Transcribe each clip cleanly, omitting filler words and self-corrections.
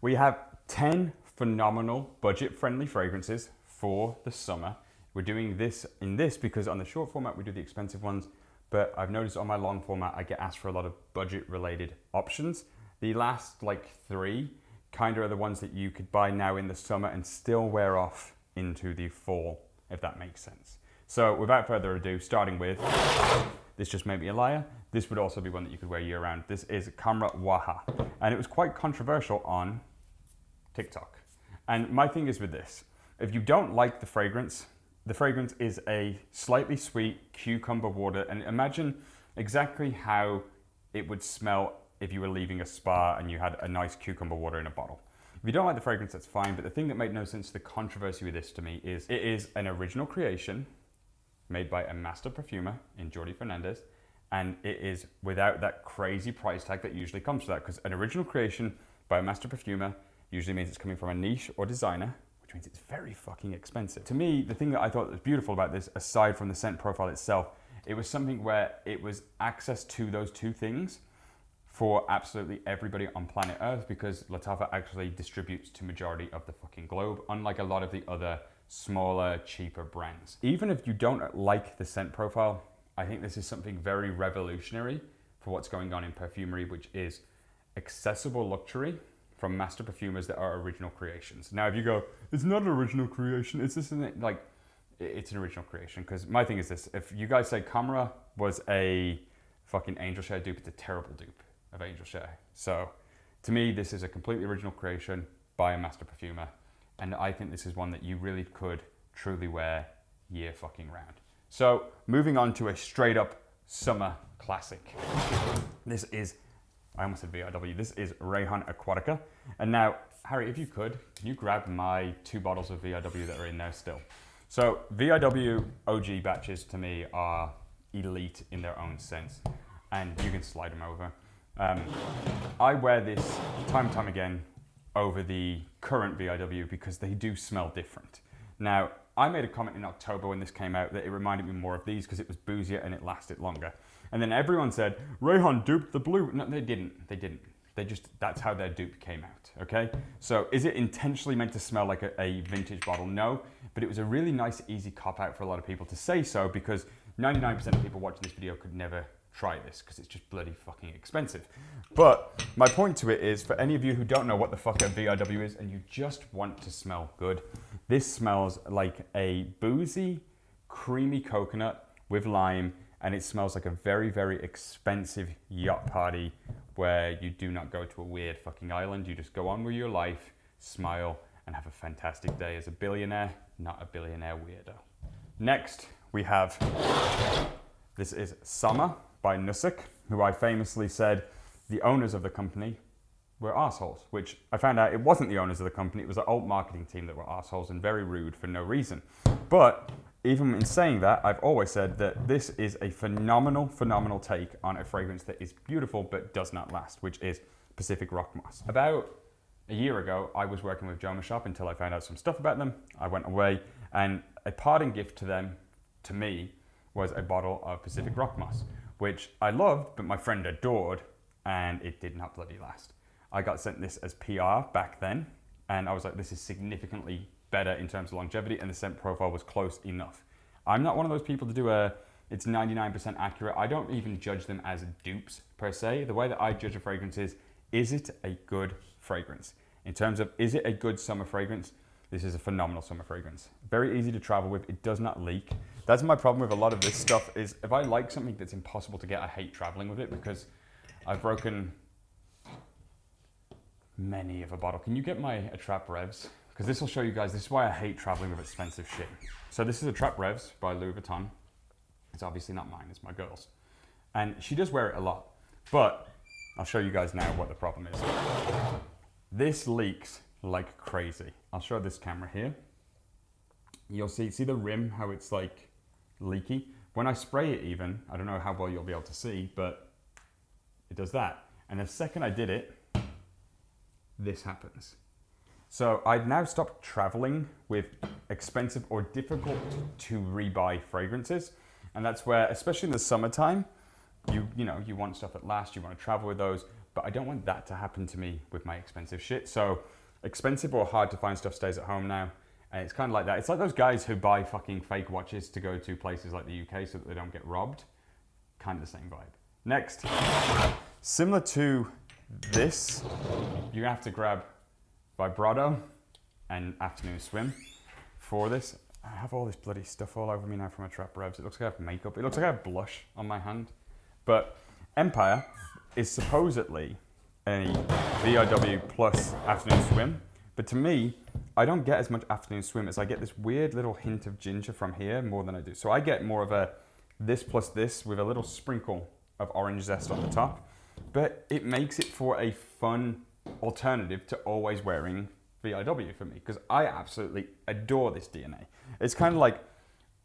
We have 10 phenomenal budget-friendly fragrances for the summer. We're doing this because on the short format, we do the expensive ones, but I've noticed on my long format, I get asked for a lot of budget-related options. The last like 3 kind of are the ones that you could buy now in the summer and still wear off into the fall, if that makes sense. So without further ado, starting with, this just made me a liar. This would also be one that you could wear year round. This is Khamrah Waha, and it was quite controversial on TikTok. And my thing is with this, if you don't like the fragrance is a slightly sweet cucumber water, and imagine exactly how it would smell if you were leaving a spa and you had a nice cucumber water in a bottle. If you don't like the fragrance, that's fine, but the thing that made no sense, the controversy with this to me is it is an original creation made by a master perfumer in Jordi Fernandez, and it is without that crazy price tag that usually comes with that, because an original creation by a master perfumer usually means it's coming from a niche or designer, which means it's very fucking expensive. To me, the thing that I thought was beautiful about this, aside from the scent profile itself, it was something where it was access to those 2 things for absolutely everybody on planet Earth, because Lattafa actually distributes to majority of the fucking globe, unlike a lot of the other smaller, cheaper brands. Even if you don't like the scent profile, I think this is something very revolutionary for what's going on in perfumery, which is accessible luxury from master perfumers that are original creations. Now, if you go, it's not an original creation, it's this, like, it's an original creation. Because my thing is this, if you guys say Khamrah was a fucking Angel Share dupe, it's a terrible dupe of Angel Share. So to me, this is a completely original creation by a master perfumer. And I think this is one that you really could truly wear year fucking round. So moving on to a straight up summer classic. This is, I almost said VIW, this is Rayhon Aquatica. And now, Harry, if you could, can you grab my 2 bottles of VIW that are in there still? So VIW OG batches to me are elite in their own sense, and you can slide them over. I wear this time and time again over the current VIW because they do smell different. Now, I made a comment in October when this came out that it reminded me more of these because it was boozier and it lasted longer. And then everyone said, Rayhon duped the blue. No, they didn't. They just, that's how their dupe came out, okay? So is it intentionally meant to smell like a vintage bottle? No, but it was a really nice, easy cop-out for a lot of people to say so, because 99% of people watching this video could never try this because it's just bloody fucking expensive. But my point to it is, for any of you who don't know what the fuck a VIW is and you just want to smell good, this smells like a boozy, creamy coconut with lime, and it smells like a very, very expensive yacht party where you do not go to a weird fucking island. You just go on with your life, smile, and have a fantastic day as a billionaire, not a billionaire weirdo. Next, we have, this is Summer by Nusuk, who I famously said the owners of the company were assholes, which I found out it wasn't the owners of the company, it was the old marketing team that were assholes and very rude for no reason. But even in saying that, I've always said that this is a phenomenal, phenomenal take on a fragrance that is beautiful but does not last, which is Pacific Rock Moss. About a year ago, I was working with Joma Shop until I found out some stuff about them. I went away, and a parting gift to them, to me, was a bottle of Pacific Rock Moss, which I loved, but my friend adored, and it did not bloody last. I got sent this as PR back then, and I was like, this is significantly better in terms of longevity, and the scent profile was close enough. I'm not one of those people to do it's 99% accurate. I don't even judge them as dupes per se. The way that I judge a fragrance is it a good fragrance? In terms of, is it a good summer fragrance? This is a phenomenal summer fragrance. Very easy to travel with, it does not leak. That's my problem with a lot of this stuff, is if I like something that's impossible to get, I hate traveling with it because I've broken many of a bottle. Can you get my Attrap Revs? Because this will show you guys, this is why I hate traveling with expensive shit. So this is Attrap Revs by Louis Vuitton. It's obviously not mine, it's my girl's. And she does wear it a lot, but I'll show you guys now what the problem is. This leaks like crazy. I'll show this camera here. You'll see the rim, how it's like leaky. When I spray it even, I don't know how well you'll be able to see, but it does that. And the second I did it, this happens. So I've now stopped traveling with expensive or difficult to rebuy fragrances. And that's where, especially in the summertime, you want stuff that lasts, you want to travel with those. but I don't want that to happen to me with my expensive shit. So expensive or hard to find stuff stays at home now. And it's kind of like that. It's like those guys who buy fucking fake watches to go to places like the UK so that they don't get robbed. Kind of the same vibe. Next, similar to this, you have to grab vibrato and afternoon swim for this. I have all this bloody stuff all over me now from a trap revs. It looks like I have makeup. It looks like I have blush on my hand. But Empire is supposedly a VIW plus afternoon swim. But to me, I don't get as much afternoon swim as I get this weird little hint of ginger from here more than I do. So I get more of a this plus this with a little sprinkle of orange zest on the top. But it makes it for a fun alternative to always wearing VIW for me, because I absolutely adore this DNA. It's kind of like,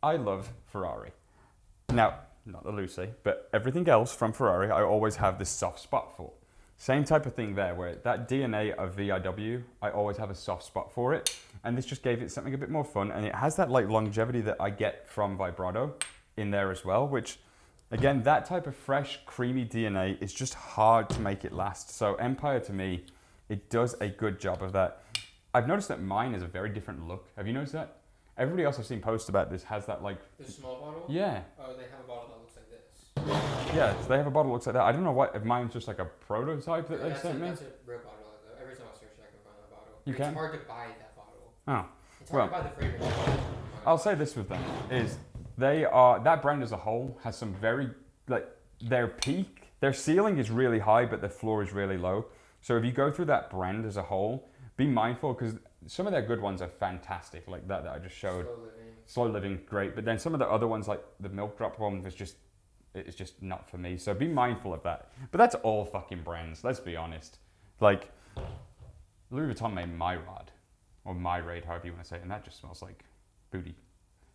I love Ferrari. Now, not the Lucy, but everything else from Ferrari, I always have this soft spot for. Same type of thing there, where that DNA of VIW, I always have a soft spot for it. And this just gave it something a bit more fun. And it has that like longevity that I get from vibrato in there as well, which again, that type of fresh, creamy DNA is just hard to make it last. So Empire to me, it does a good job of that. I've noticed that mine is a very different look. Have you noticed that? Everybody else I've seen post about this has that like... The small bottle? Yeah. Oh, they have a bottle that looks like this. Yeah, so they have a bottle that looks like that. I don't know what, if mine's just like a prototype that they sent me. That's a real bottle. Every time I search it, I can find that bottle. It's hard to buy that bottle. Oh. It's hard to buy the fragrance. I'll say this with them, is they are, that brand as a whole has some very, like, their peak, their ceiling is really high, but their floor is really low. So if you go through that brand as a whole, be mindful, because some of their good ones are fantastic, like that I just showed. Slow living, great. But then some of the other ones, like the milk drop one, it's just not for me. So be mindful of that. But that's all fucking brands, let's be honest. Like, Louis Vuitton made My Rod, or My Raid, however you want to say it, and that just smells like booty.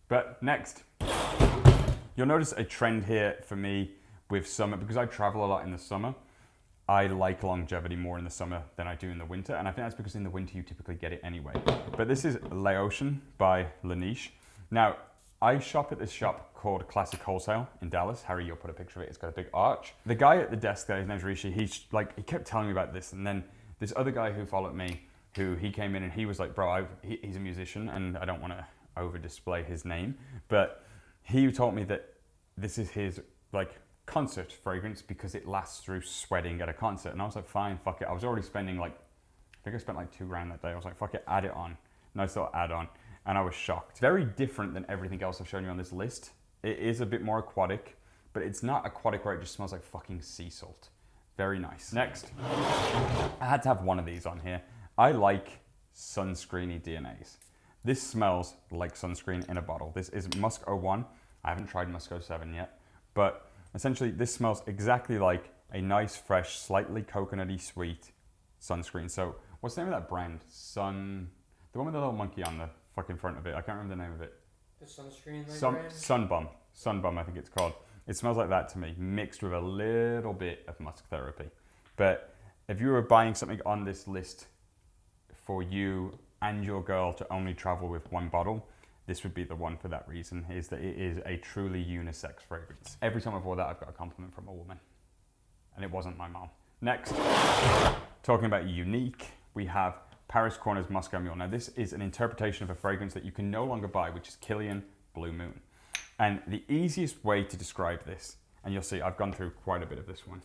But next, you'll notice a trend here for me with summer, because I travel a lot in the summer. I like longevity more in the summer than I do in the winter, and I think that's because in the winter you typically get it anyway. But this is Laotian by Laneige. Now, I shop at this shop called Classic Wholesale in Dallas. Harry, you'll put a picture of it. It's got a big arch. The guy at the desk there, his name's Rishi, he kept telling me about this, and then this other guy who followed me, he came in and he was like, bro, he's a musician, and I don't want to over display his name, but he told me that this is his like concert fragrance because it lasts through sweating at a concert. And I was like, fine, fuck it. I was already spending like, I think I spent like $2,000 that day. I was like, fuck it, add it on. Nice little add on. And I was shocked. Very different than everything else I've shown you on this list. It is a bit more aquatic, but it's not aquatic where it just smells like fucking sea salt. Very nice. Next, I had to have one of these on here. I like sunscreeny DNAs. This smells like sunscreen in a bottle. This is Musk 01. I haven't tried Musk 07 yet, but essentially this smells exactly like a nice, fresh, slightly coconutty sweet sunscreen. So what's the name of that brand? The one with the little monkey on the fucking front of it. I can't remember the name of it. The sunscreen brand? Sunbum, I think it's called. It smells like that to me, mixed with a little bit of musk therapy. But if you were buying something on this list for you and your girl to only travel with one bottle, this would be the one for that reason, is that it is a truly unisex fragrance. Every time I've wore that, I've got a compliment from a woman. And it wasn't my mom. Next, talking about unique, we have Paris Corner's Moscow Mule. Now this is an interpretation of a fragrance that you can no longer buy, which is Kilian Blue Moon. And the easiest way to describe this, and you'll see I've gone through quite a bit of this one,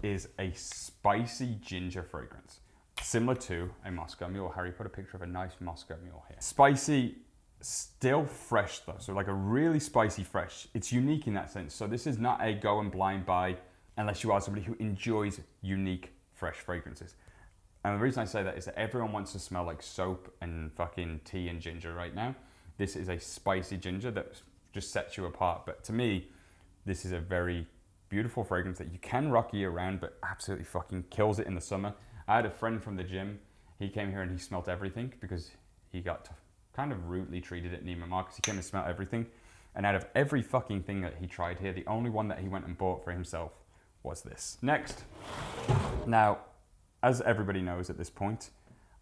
is a spicy ginger fragrance. Similar to a Moscow Mule. Harry put a picture of a nice Moscow Mule here. Spicy, still fresh though, so like a really spicy fresh. It's unique in that sense. So this is not a go and blind buy unless you are somebody who enjoys unique fresh fragrances. And the reason I say that is that everyone wants to smell like soap and fucking tea and ginger right now. This is a spicy ginger that just sets you apart. But to me, this is a very beautiful fragrance that you can rock year round, but absolutely fucking kills it in the summer. I had a friend from the gym. He came here and he smelt everything because he got kind of rudely treated at Neiman Marcus. He came and smelled everything. And out of every fucking thing that he tried here, the only one that he went and bought for himself was this. Next. Now, as everybody knows at this point,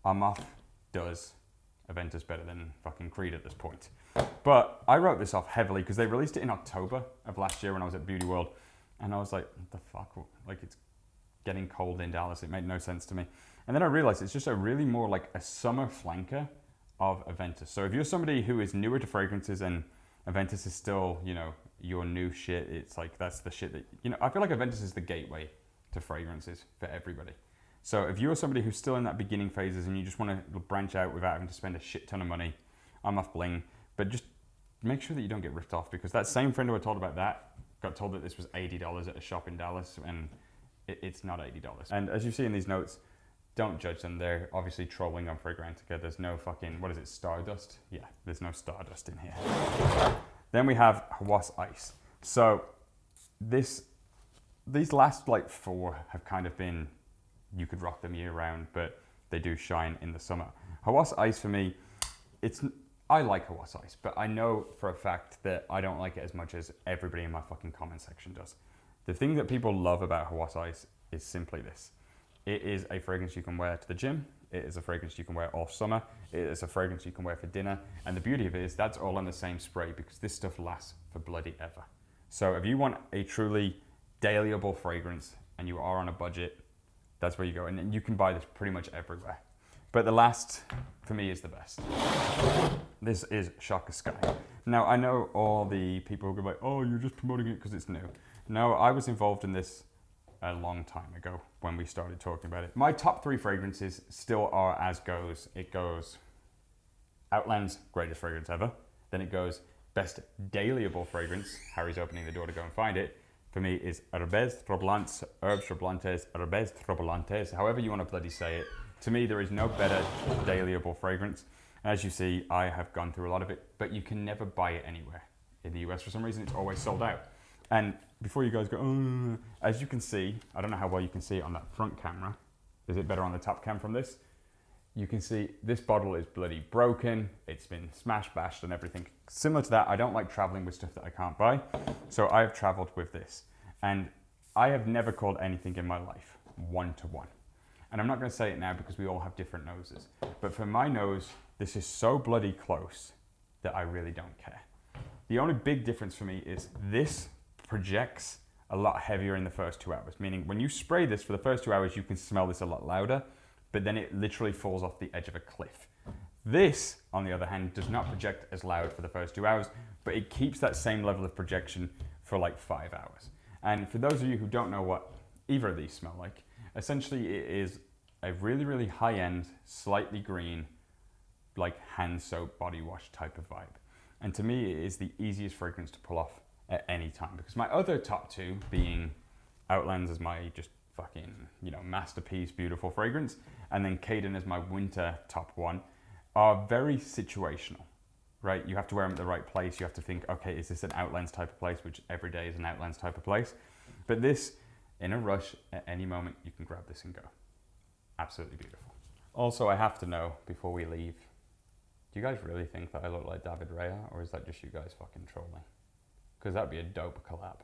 Armaf does Aventus better than fucking Creed at this point. But I wrote this off heavily because they released it in October of last year when I was at Beauty World. And I was like, what the fuck? Like, it's getting cold in Dallas. It made no sense to me. And then I realized it's just a really more like a summer flanker of Aventus. So if you're somebody who is newer to fragrances and Aventus is still, you know, your new shit, it's like that's the shit that, you know, I feel like Aventus is the gateway to fragrances for everybody. So if you're somebody who's still in that beginning phases and you just want to branch out without having to spend a shit ton of money, I'm off bling, but just make sure that you don't get ripped off, because that same friend who I told about that got told that this was $80 at a shop in Dallas, and it's not $80. And as you see in these notes, don't judge them. They're obviously trolling on Fragrantica. There's no fucking, what is it, stardust? Yeah, there's no stardust in here. Then we have Hawas Ice. So these last like 4 have kind of been, you could rock them year round, but they do shine in the summer. Hawas Ice for me, I like Hawas Ice, but I know for a fact that I don't like it as much as everybody in my fucking comment section does. The thing that people love about Hawas Ice is simply this. It is a fragrance you can wear to the gym. It is a fragrance you can wear all summer. It is a fragrance you can wear for dinner. And the beauty of it is that's all in the same spray, because this stuff lasts for bloody ever. So if you want a truly dailyable fragrance and you are on a budget, that's where you go. And you can buy this pretty much everywhere. But the last, for me, is the best. This is Shaka Sky. Now, I know all the people who go like, oh, you're just promoting it because it's new. No, I was involved in this a long time ago when we started talking about it. My top 3 fragrances still are as goes. It goes Outlands, greatest fragrance ever. Then it goes best dailyable fragrance. Harry's opening the door to go and find it. For me is Herbes Troublantes, Herbes Troublantes, Herbes Troublantes, however you want to bloody say it. To me, there is no better dailyable fragrance. As you see, I have gone through a lot of it, but you can never buy it anywhere. In the US, for some reason, it's always sold out. And before you guys go, oh, as you can see, I don't know how well you can see it on that front camera. Is it better on the top cam from this? You can see this bottle is bloody broken. It's been smash bashed and everything. Similar to that, I don't like traveling with stuff that I can't buy. So I have traveled with this. And I have never called anything in my life 1-to-1. And I'm not going to say it now because we all have different noses. But for my nose, this is so bloody close that I really don't care. The only big difference for me is this projects a lot heavier in the first 2 hours. Meaning when you spray this for the first 2 hours, you can smell this a lot louder, but then it literally falls off the edge of a cliff. This, on the other hand, does not project as loud for the first 2 hours, but it keeps that same level of projection for like 5 hours. And for those of you who don't know what either of these smell like, essentially it is a really, really high-end, slightly green, like hand soap body wash type of vibe. And to me, it is the easiest fragrance to pull off at any time, because my other top 2 being Outlands as my just fucking, you know, masterpiece, beautiful fragrance, and then Caden as my winter top 1, are very situational, right? You have to wear them at the right place. You have to think, okay, is this an Outlands type of place, which every day is an Outlands type of place. But this, in a rush, at any moment, you can grab this and go. Absolutely beautiful. Also, I have to know before we leave, do you guys really think that I look like David Raya, or is that just you guys fucking trolling? Because that'd be a dope collab.